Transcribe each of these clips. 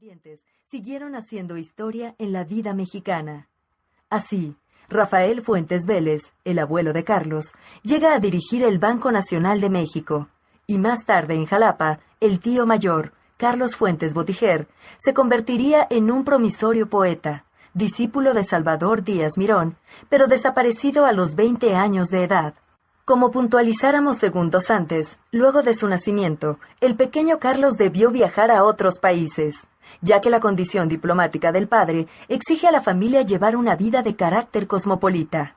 descendientes siguieron haciendo historia en la vida mexicana. Así, Rafael Fuentes Vélez, el abuelo de Carlos, llega a dirigir el Banco Nacional de México, y más tarde en Jalapa, el tío mayor, Carlos Fuentes Botijer, se convertiría en un promisorio poeta, discípulo de Salvador Díaz Mirón, pero desaparecido a los 20 años de edad. Como puntualizáramos segundos antes, luego de su nacimiento, el pequeño Carlos debió viajar a otros países, ya que la condición diplomática del padre exige a la familia llevar una vida de carácter cosmopolita.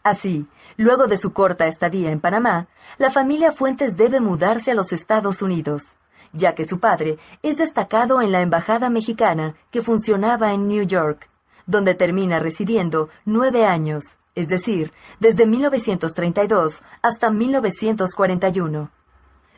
Así, luego de su corta estadía en Panamá, la familia Fuentes debe mudarse a los Estados Unidos, ya que su padre es destacado en la embajada mexicana que funcionaba en New York, donde termina residiendo 9 años, es decir, desde 1932 hasta 1941.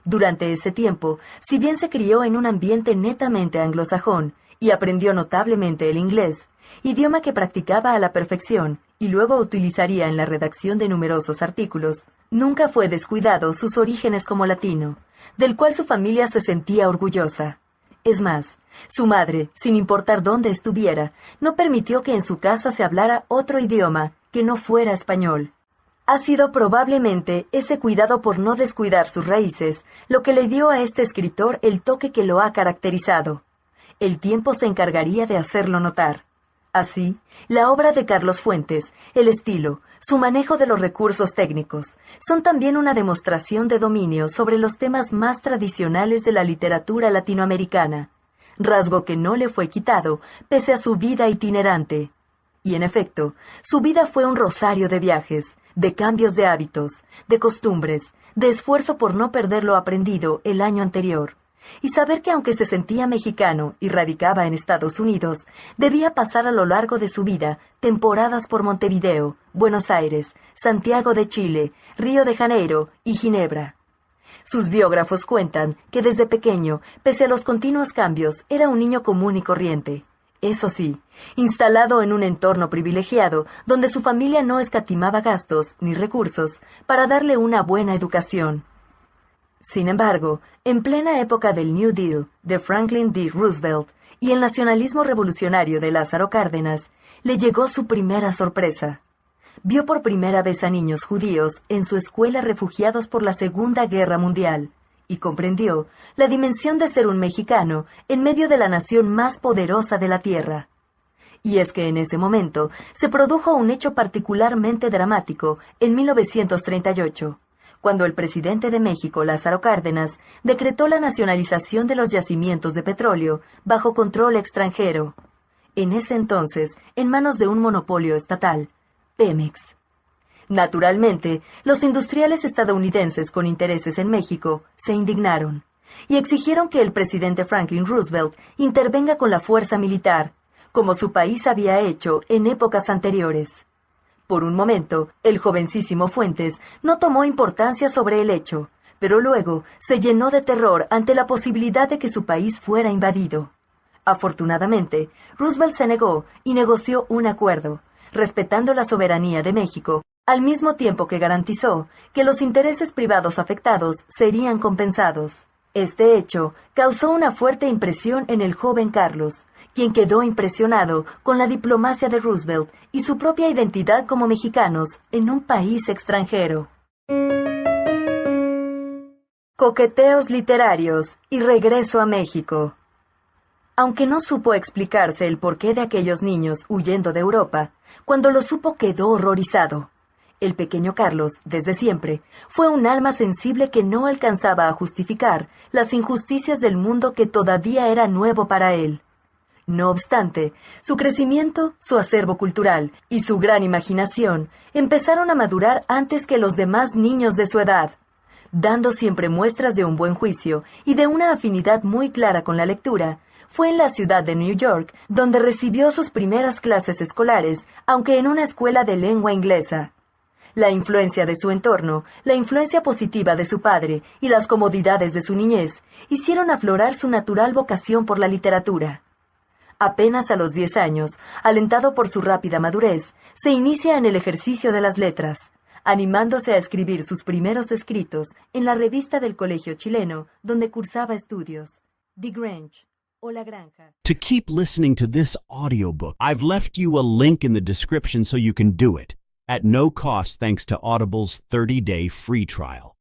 Durante ese tiempo, si bien se crió en un ambiente netamente anglosajón y aprendió notablemente el inglés, idioma que practicaba a la perfección y luego utilizaría en la redacción de numerosos artículos, nunca fue descuidado sus orígenes como latino, del cual su familia se sentía orgullosa. Es más, su madre, sin importar dónde estuviera, no permitió que en su casa se hablara otro idioma que no fuera español. Ha sido probablemente ese cuidado por no descuidar sus raíces lo que le dio a este escritor el toque que lo ha caracterizado. El tiempo se encargaría de hacerlo notar. Así, la obra de Carlos Fuentes, el estilo, su manejo de los recursos técnicos, son también una demostración de dominio sobre los temas más tradicionales de la literatura latinoamericana, rasgo que no le fue quitado pese a su vida itinerante. Y en efecto, su vida fue un rosario de viajes, de cambios de hábitos, de costumbres, de esfuerzo por no perder lo aprendido el año anterior, y saber que aunque se sentía mexicano y radicaba en Estados Unidos, debía pasar a lo largo de su vida temporadas por Montevideo, Buenos Aires, Santiago de Chile, Río de Janeiro y Ginebra. Sus biógrafos cuentan que desde pequeño, pese a los continuos cambios, era un niño común y corriente. Eso sí, instalado en un entorno privilegiado donde su familia no escatimaba gastos ni recursos para darle una buena educación. Sin embargo, en plena época del New Deal de Franklin D. Roosevelt y el nacionalismo revolucionario de Lázaro Cárdenas, le llegó su primera sorpresa. Vio por primera vez a niños judíos en su escuela refugiados por la Segunda Guerra Mundial, y comprendió la dimensión de ser un mexicano en medio de la nación más poderosa de la tierra. Y es que en ese momento se produjo un hecho particularmente dramático en 1938, cuando el presidente de México, Lázaro Cárdenas, decretó la nacionalización de los yacimientos de petróleo bajo control extranjero, en ese entonces en manos de un monopolio estatal, Pemex. Naturalmente, los industriales estadounidenses con intereses en México se indignaron y exigieron que el presidente Franklin Roosevelt intervenga con la fuerza militar, como su país había hecho en épocas anteriores. Por un momento, el jovencísimo Fuentes no tomó importancia sobre el hecho, pero luego se llenó de terror ante la posibilidad de que su país fuera invadido. Afortunadamente, Roosevelt se negó y negoció un acuerdo, respetando la soberanía de México, al mismo tiempo que garantizó que los intereses privados afectados serían compensados. Este hecho causó una fuerte impresión en el joven Carlos, quien quedó impresionado con la diplomacia de Roosevelt y su propia identidad como mexicanos en un país extranjero. Coqueteos literarios y regreso a México. Aunque no supo explicarse el porqué de aquellos niños huyendo de Europa, cuando lo supo quedó horrorizado. El pequeño Carlos, desde siempre, fue un alma sensible que no alcanzaba a justificar las injusticias del mundo que todavía era nuevo para él. No obstante, su crecimiento, su acervo cultural y su gran imaginación empezaron a madurar antes que los demás niños de su edad, dando siempre muestras de un buen juicio y de una afinidad muy clara con la lectura. Fue en la ciudad de New York donde recibió sus primeras clases escolares, aunque en una escuela de lengua inglesa. La influencia de su entorno, la influencia positiva de su padre y las comodidades de su niñez hicieron aflorar su natural vocación por la literatura. Apenas a los 10 años, alentado por su rápida madurez, se inicia en el ejercicio de las letras, animándose a escribir sus primeros escritos en la revista del colegio chileno donde cursaba estudios, The Grange. o La Granja. To keep listening to this audiobook, I've left you a link in the description so you can do it, at no cost thanks to Audible's 30-day free trial.